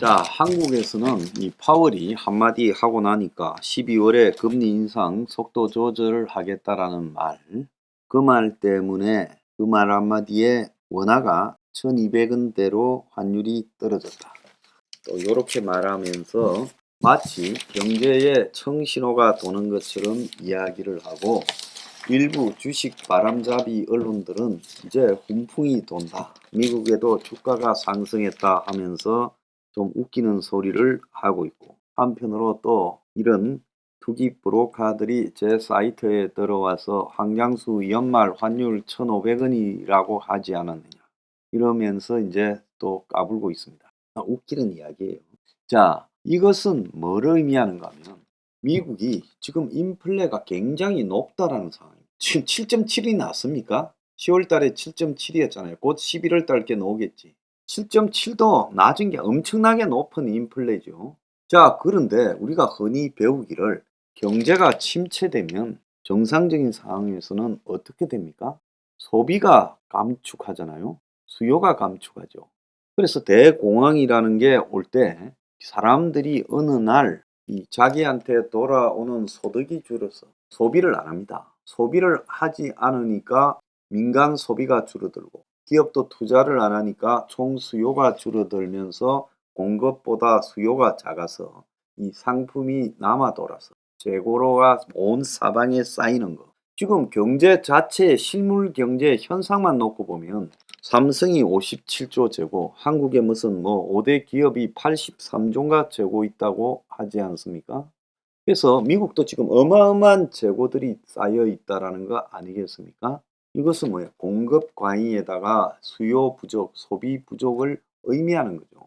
자, 한국에서는 이 파월이 한마디 하고 나니까 12월에 금리 인상 속도 조절을 하겠다라는 말, 그 말 때문에 그 말 한마디에 원화가 1200원대로 환율이 떨어졌다. 또 이렇게 말하면서 마치 경제에 청신호가 도는 것처럼 이야기를 하고 일부 주식 바람잡이 언론들은 이제 훈풍이 돈다. 미국에도 주가가 상승했다 하면서 좀 웃기는 소리를 하고 있고, 한편으로 또 이런 투기 브로커들이 제 사이트에 들어와서 황장수 연말 환율 1,500원이라고 하지 않았느냐 이러면서 이제 또 까불고 있습니다. 웃기는 이야기예요. 자, 이것은 뭘 의미하는가 하면 미국이 지금 인플레가 굉장히 높다라는 상황입니다. 지금 7.7이 났습니까? 10월 달에 7.7이었잖아요. 곧 11월 달께 나오겠지. 7.7도 낮은 게 엄청나게 높은 인플레죠. 자, 그런데 우리가 흔히 배우기를 경제가 침체되면 정상적인 상황에서는 어떻게 됩니까? 소비가 감축하잖아요. 수요가 감축하죠. 그래서 대공황이라는 게 올 때 사람들이 어느 날 이 자기한테 돌아오는 소득이 줄어서 소비를 안 합니다. 소비를 하지 않으니까 민간 소비가 줄어들고 기업도 투자를 안 하니까 총 수요가 줄어들면서 공급보다 수요가 작아서 이 상품이 남아 돌아서 재고로가 온 사방에 쌓이는 거. 지금 경제 자체의 실물 경제 현상만 놓고 보면 삼성이 57조 재고, 한국에 무슨 뭐 5대 기업이 83조가 재고 있다고 하지 않습니까? 그래서 미국도 지금 어마어마한 재고들이 쌓여 있다라는 거 아니겠습니까? 이것은 뭐예요? 공급 과잉에다가 수요 부족, 소비 부족을 의미하는 거죠.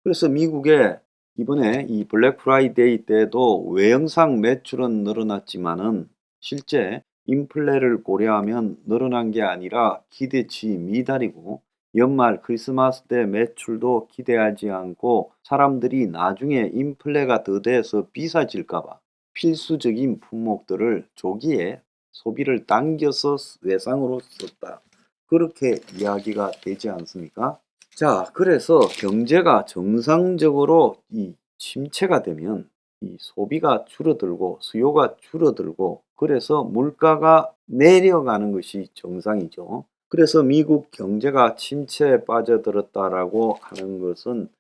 그래서 미국에 이번에 이 블랙 프라이데이 때도 외형상 매출은 늘어났지만은 실제 인플레를 고려하면 늘어난 게 아니라 기대치 미달이고, 연말 크리스마스 때 매출도 기대하지 않고 사람들이 나중에 인플레가 더 돼서 비싸질까 봐 필수적인 품목들을 조기에 소비를 당겨서 외상으로 썼다. 그렇게 이야기가 되지 않습니까? 자, 그래서 경제가 정상적으로 이 침체가 되면 이 소비가 줄어들고 수요가 줄어들고, 그래서 물가가 내려가는 것이 정상이죠. 그래서 미국 경제가 침체에 빠져들었다라고 하는 것은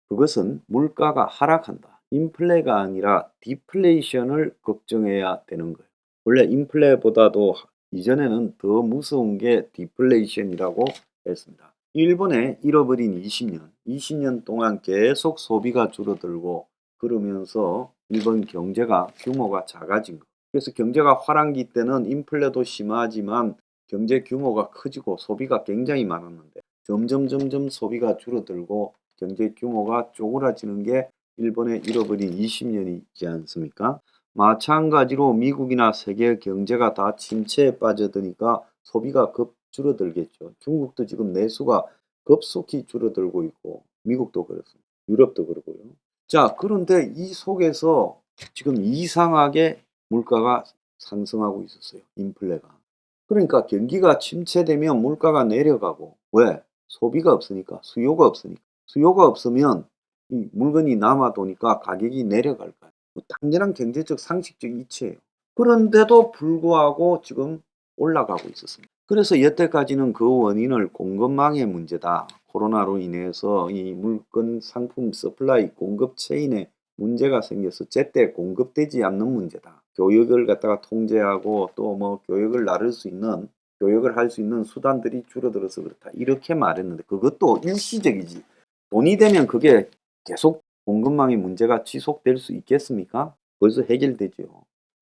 그것은 물가가 하락한다. 인플레가 아니라 디플레이션을 걱정해야 되는 거예요. 원래 인플레보다도 이전에는 더 무서운 게 디플레이션이라고 했습니다. 일본의 잃어버린 20년 동안 계속 소비가 줄어들고 그러면서 일본 경제가 규모가 작아진 거. 그래서 경제가 화랑기 때는 인플레도 심하지만 경제 규모가 커지고 소비가 굉장히 많았는데 점점 소비가 줄어들고 경제 규모가 쪼그라지는 게 일본의 잃어버린 20년이지 않습니까? 마찬가지로 미국이나 세계 경제가 다 침체에 빠져드니까 소비가 급 줄어들겠죠. 중국도 지금 내수가 급속히 줄어들고 있고 미국도 그렇습니다. 유럽도 그렇고요. 자, 그런데 이 속에서 지금 이상하게 물가가 상승하고 있었어요. 인플레가. 그러니까 경기가 침체되면 물가가 내려가고, 왜? 소비가 없으니까, 수요가 없으니까. 수요가 없으면 이 물건이 남아도니까 가격이 내려갈 거예요. 당연한 경제적 상식적 이치예요. 그런데도 불구하고 지금 올라가고 있었습니다. 그래서 여태까지는 그 원인을 공급망의 문제다. 코로나로 인해서 이 물건 상품 서플라이 공급 체인에 문제가 생겨서 제때 공급되지 않는 문제다. 교육을 갖다가 통제하고 또 뭐 교육을 할 수 있는 수단들이 줄어들어서 그렇다. 이렇게 말했는데 그것도 일시적이지. 돈이 되면 그게 계속 공급망의 문제가 지속될 수 있겠습니까? 벌써 해결되죠.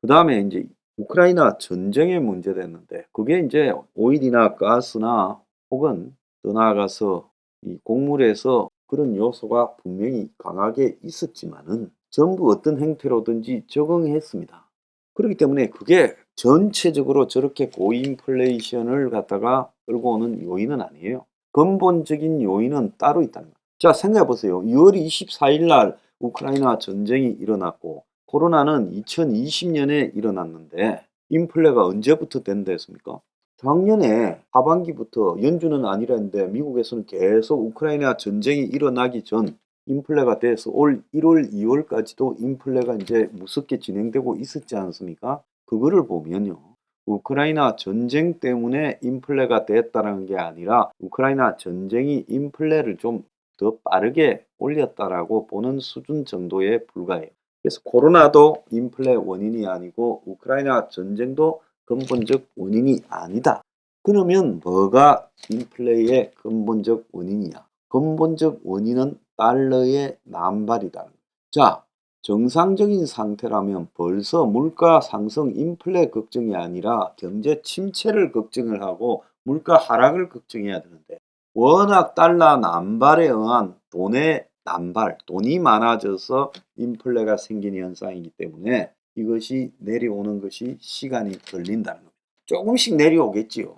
그 다음에 이제 우크라이나 전쟁의 문제가 됐는데 그게 이제 오일이나 가스나 혹은 더 나아가서 이 곡물에서 그런 요소가 분명히 강하게 있었지만은 전부 어떤 형태로든지 적응했습니다. 그렇기 때문에 그게 전체적으로 저렇게 고인플레이션을 갖다가 끌고 오는 요인은 아니에요. 근본적인 요인은 따로 있다는 거예요. 자, 생각해 보세요. 6월 24일 날 우크라이나 전쟁이 일어났고 코로나는 2020년에 일어났는데 인플레가 언제부터 된다 했습니까? 작년에 하반기부터, 연준은 아니라는데 미국에서는 계속 우크라이나 전쟁이 일어나기 전 인플레가 돼서 올 1월, 2월까지도 인플레가 이제 무섭게 진행되고 있었지 않습니까? 그거를 보면요. 우크라이나 전쟁 때문에 인플레가 됐다는 게 아니라 우크라이나 전쟁이 인플레를 좀 더 빠르게 올렸다라고 보는 수준 정도에 불과해요. 그래서 코로나도 인플레 원인이 아니고 우크라이나 전쟁도 근본적 원인이 아니다. 그러면 뭐가 인플레의 근본적 원인이냐? 근본적 원인은 달러의 남발이다. 자, 정상적인 상태라면 벌써 물가 상승 인플레 걱정이 아니라 경제 침체를 걱정을 하고 물가 하락을 걱정해야 되는데 워낙 달러 남발에 의한 돈의 남발, 돈이 많아져서 인플레가 생긴 현상이기 때문에 이것이 내려오는 것이 시간이 걸린다는 겁니다. 조금씩 내려오겠지요.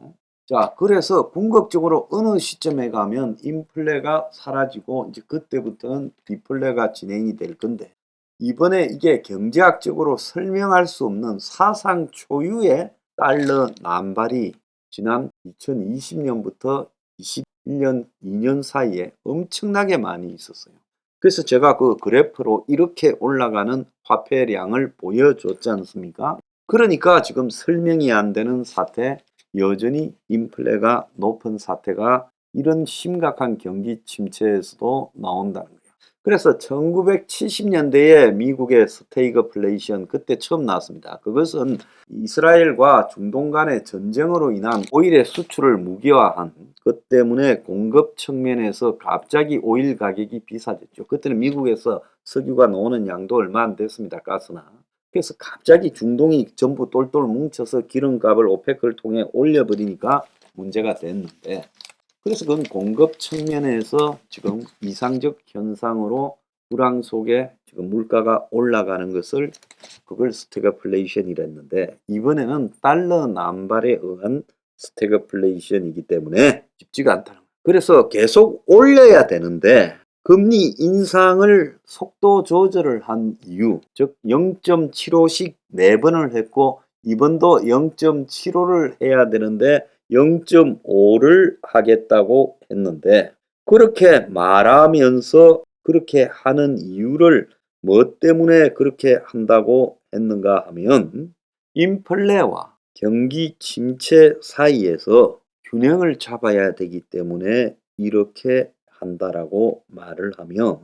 자, 그래서 궁극적으로 어느 시점에 가면 인플레가 사라지고 이제 그때부터는 디플레가 진행이 될 건데 이번에 이게 경제학적으로 설명할 수 없는 사상 초유의 달러 남발이 지난 2020년부터 21년 2년 사이에 엄청나게 많이 있었어요. 그래서 제가 그 그래프로 이렇게 올라가는 화폐량을 보여줬지 않습니까? 그러니까 지금 설명이 안 되는 사태, 여전히 인플레가 높은 사태가 이런 심각한 경기 침체에서도 나온다는 거예요. 그래서 1970년대에 미국의 스태그플레이션 그때 처음 나왔습니다. 그것은 이스라엘과 중동 간의 전쟁으로 인한 오일의 수출을 무기화한 것 때문에 공급 측면에서 갑자기 오일 가격이 비싸졌죠. 그때는 미국에서 석유가 나오는 양도 얼마 안 됐습니다. 가스나. 그래서 갑자기 중동이 전부 똘똘 뭉쳐서 기름값을 오페크를 통해 올려버리니까 문제가 됐는데 그래서 그건 공급 측면에서 지금 이상적 현상으로 불황 속에 지금 물가가 올라가는 것을 그걸 스태그플레이션이라 했는데 이번에는 달러 남발에 의한 스태그플레이션이기 때문에 쉽지가 않다는 거예요. 그래서 계속 올려야 되는데 금리 인상을 속도 조절을 한 이유, 즉 0.75씩 4번을 했고 이번도 0.75를 해야 되는데 0.5를 하겠다고 했는데 그렇게 말하면서 그렇게 하는 이유를 뭐 때문에 그렇게 한다고 했는가 하면 인플레와 경기 침체 사이에서 균형을 잡아야 되기 때문에 이렇게 한다라고 말을 하며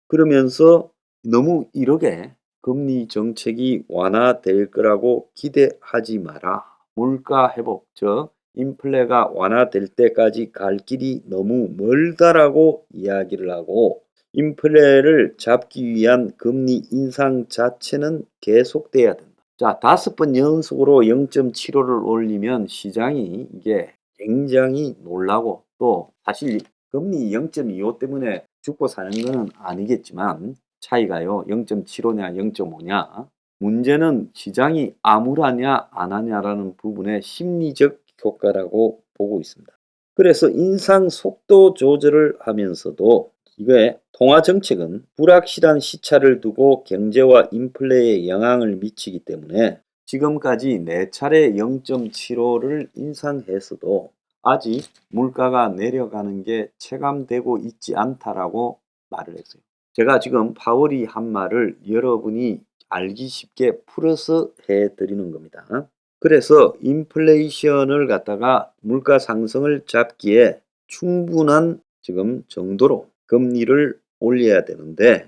그러면서 너무 이렇게 금리 정책이 완화될 거라고 기대하지 마라. 물가 회복, 즉 인플레가 완화될 때까지 갈 길이 너무 멀다라고 이야기를 하고 인플레를 잡기 위한 금리 인상 자체는 계속돼야 된다. 자, 5번 연속으로 0.75를 올리면 시장이 이게 굉장히 놀라고 또 사실 금리 0.25 때문에 죽고 사는 것은 아니겠지만 차이가요. 0.75냐 0.5냐 문제는 시장이 암울하냐 안 하냐라는 부분의 심리적 효과라고 보고 있습니다. 그래서 인상 속도 조절을 하면서도 이게 통화 정책은 불확실한 시차를 두고 경제와 인플레에 영향을 미치기 때문에 지금까지 4차례 0.75를 인상했어도 아직 물가가 내려가는 게 체감되고 있지 않다라고 말을 했어요. 제가 지금 파월이 한 말을 여러분이 알기 쉽게 풀어서 해드리는 겁니다. 그래서 인플레이션을 갖다가 물가 상승을 잡기에 충분한 지금 정도로 금리를 올려야 되는데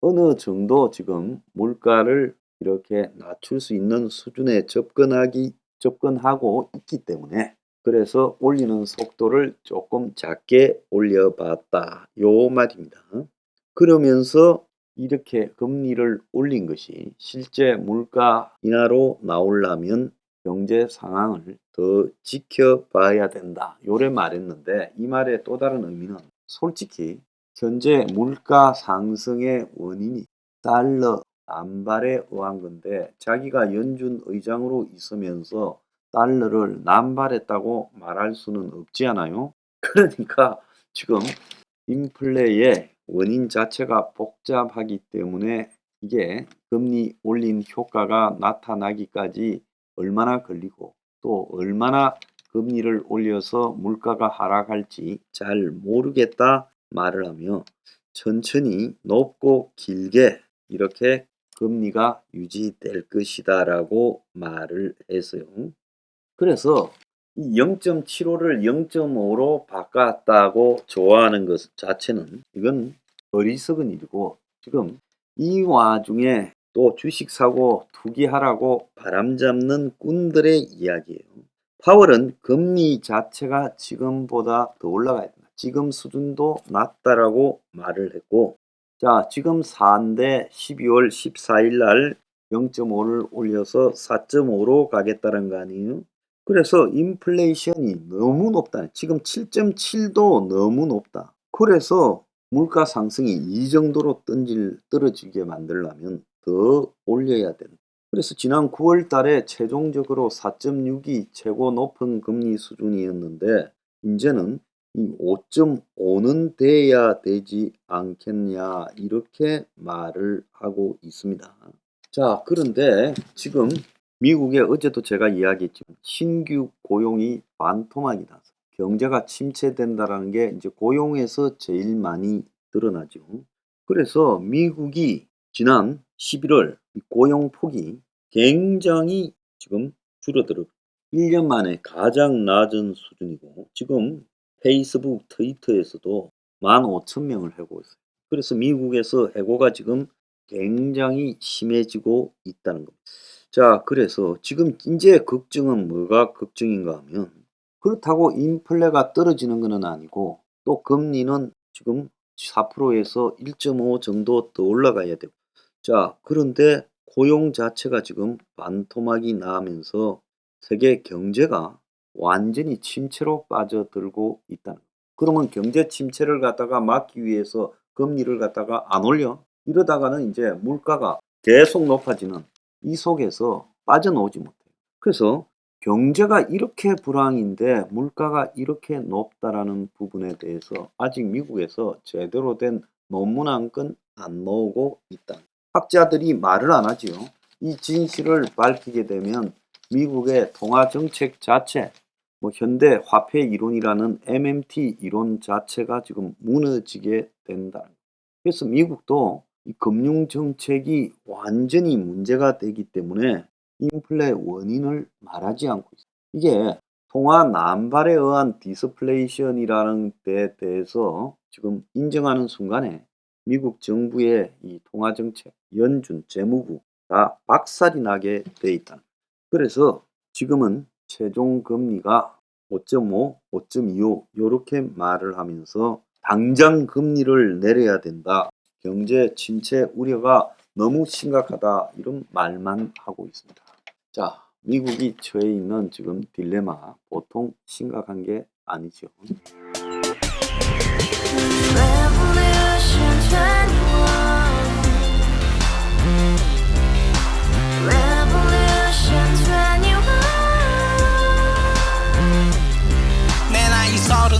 어느 정도 지금 물가를 이렇게 낮출 수 있는 수준에 접근하고 있기 때문에 그래서 올리는 속도를 조금 작게 올려봤다. 요 말입니다. 그러면서 이렇게 금리를 올린 것이 실제 물가 인하로 나오려면 경제 상황을 더 지켜봐야 된다. 요래 말했는데 이 말의 또 다른 의미는 솔직히 현재 물가 상승의 원인이 달러 남발에 의한 건데 자기가 연준 의장으로 있으면서 달러를 남발했다고 말할 수는 없지 않아요? 그러니까 지금 인플레의 원인 자체가 복잡하기 때문에 이게 금리 올린 효과가 나타나기까지 얼마나 걸리고 또 얼마나 금리를 올려서 물가가 하락할지 잘 모르겠다 말을 하며 천천히 높고 길게 이렇게 금리가 유지될 것이다 라고 말을 했어요. 그래서 이 0.75를 0.5로 바꿨다고 좋아하는 것 자체는 이건 어리석은 일이고, 지금 이 와중에 또 주식 사고 투기하라고 바람잡는 꾼들의 이야기예요. 파월은 금리 자체가 지금보다 더 올라가야 된다. 지금 수준도 낮다라고 말을 했고, 자, 지금 4인데 12월 14일 날 0.5를 올려서 4.5로 가겠다는 거 아니에요? 그래서 인플레이션이 너무 높다. 지금 7.7도 너무 높다. 그래서 물가 상승이 이 정도로 떨어지게 만들려면 더 올려야 된다. 그래서 지난 9월 달에 최종적으로 4.6이 최고 높은 금리 수준이었는데, 이제는 이 5.5는 돼야 되지 않겠냐, 이렇게 말을 하고 있습니다. 자, 그런데 지금 미국에 어제도 제가 이야기했지만 신규 고용이 반토막이다. 경제가 침체된다라는 게 이제 고용에서 제일 많이 드러나죠. 그래서 미국이 지난 11월 고용 폭이 굉장히 지금 줄어들어 1년 만에 가장 낮은 수준이고, 지금 페이스북, 트위터에서도 15,000명을 해고 있어요. 그래서 미국에서 해고가 지금 굉장히 심해지고 있다는 겁니다. 자, 그래서 지금 이제 걱정은 뭐가 걱정인가 하면, 그렇다고 인플레가 떨어지는 것은 아니고 또 금리는 지금 4%에서 1.5 정도 더 올라가야 되고, 자, 그런데 고용 자체가 지금 반토막이 나면서 세계 경제가 완전히 침체로 빠져들고 있다는 거예요. 그러면 경제 침체를 갖다가 막기 위해서 금리를 갖다가 안 올려? 이러다가는 이제 물가가 계속 높아지는 이 속에서 빠져나오지 못해요. 그래서 경제가 이렇게 불황인데 물가가 이렇게 높다라는 부분에 대해서 아직 미국에서 제대로 된 논문 한 건 안 나오고 있다. 학자들이 말을 안 하지요. 이 진실을 밝히게 되면 미국의 통화 정책 자체, 현대 화폐 이론이라는 MMT 이론 자체가 지금 무너지게 된다. 그래서 미국도 이 금융 정책이 완전히 문제가 되기 때문에 인플레 원인을 말하지 않고 있어요. 이게 통화 남발에 의한 디스플레이션이라는 데 대해서 지금 인정하는 순간에 미국 정부의 이 통화 정책, 연준, 재무부 다 박살이 나게 돼 있다. 그래서 지금은 최종 금리가 5.5, 5.25 이렇게 말을 하면서 당장 금리를 내려야 된다. 경제 침체 우려가 너무 심각하다, 이런 말만 하고 있습니다. 자, 미국이 처해 있는 지금 딜레마 보통 심각한 게 아니죠.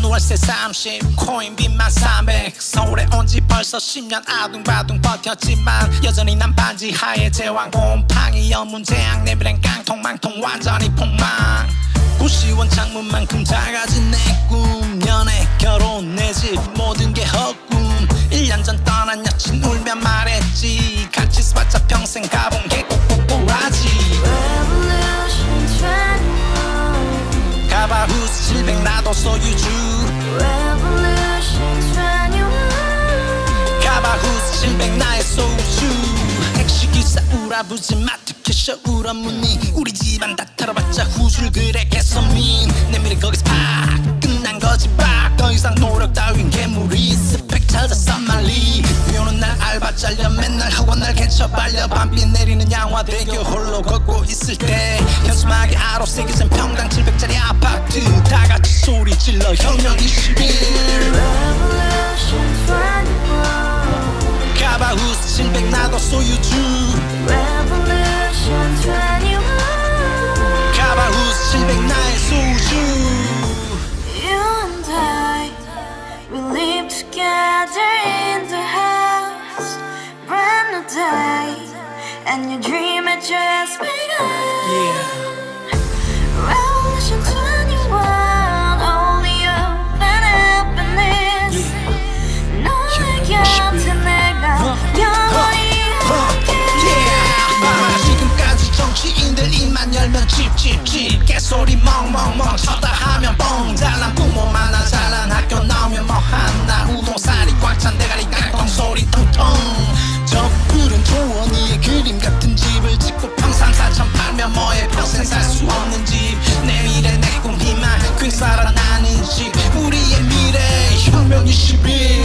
월세 30 코인 빚만 300 서울에 온 지 벌써 10년 아둥바둥 버텼지만 여전히 난 반지 하에 제왕 곰팡이 연문제약 내비랭 깡통 망통 완전히 폭망 90원 창문만큼 작아진 내 꿈 연애 결혼 내 집 모든 게 헛꿈 1년 전 떠난 여친 울며 말했지 같이 써봤자 평생 가본 게 꼭꼭꼭하지 가바후스 700 나도 소유주 가바후스 700 나의 소주 택시기사 우라부지 마트 캐셔 울어무니 우리 집안 다 털어봤자 후줄 그래 개선민 내 미래 거기서 팍 끝난 거지 팍 더 이상 노력 따윈 괴물이 스펙 찾아서 말리 비오는 날 알바 잘려 맨날 학원 날 개쳐 발려 밤비 내리는 양화대교 홀로 걷고 있을 때 현수막에 아로 새겨진 평당 700짜리 아파트 다같이 소리 질러 혁명 21 가바후스 700 나도 소유주 가바후스 700 나의 소주 We live together in the house, brand new day, and your dream had just begun. Revolution 21, only hope and happiness. 너에게 열면 찝찝찝 깨소리 멍멍멍 쳤다 하면 뻥 잘난 부모 만나 잘난 학교 나오면 뭐 하나 우동살이 꽉 찬 대가리 깡통 소리 통통 저 푸른 조원이의 그림 같은 집을 짓고 평상사천 팔면 뭐해 평생 살 수 없는 집 내 미래 내 꿈 희망 그 살아나는 집 우리의 미래 혁명 21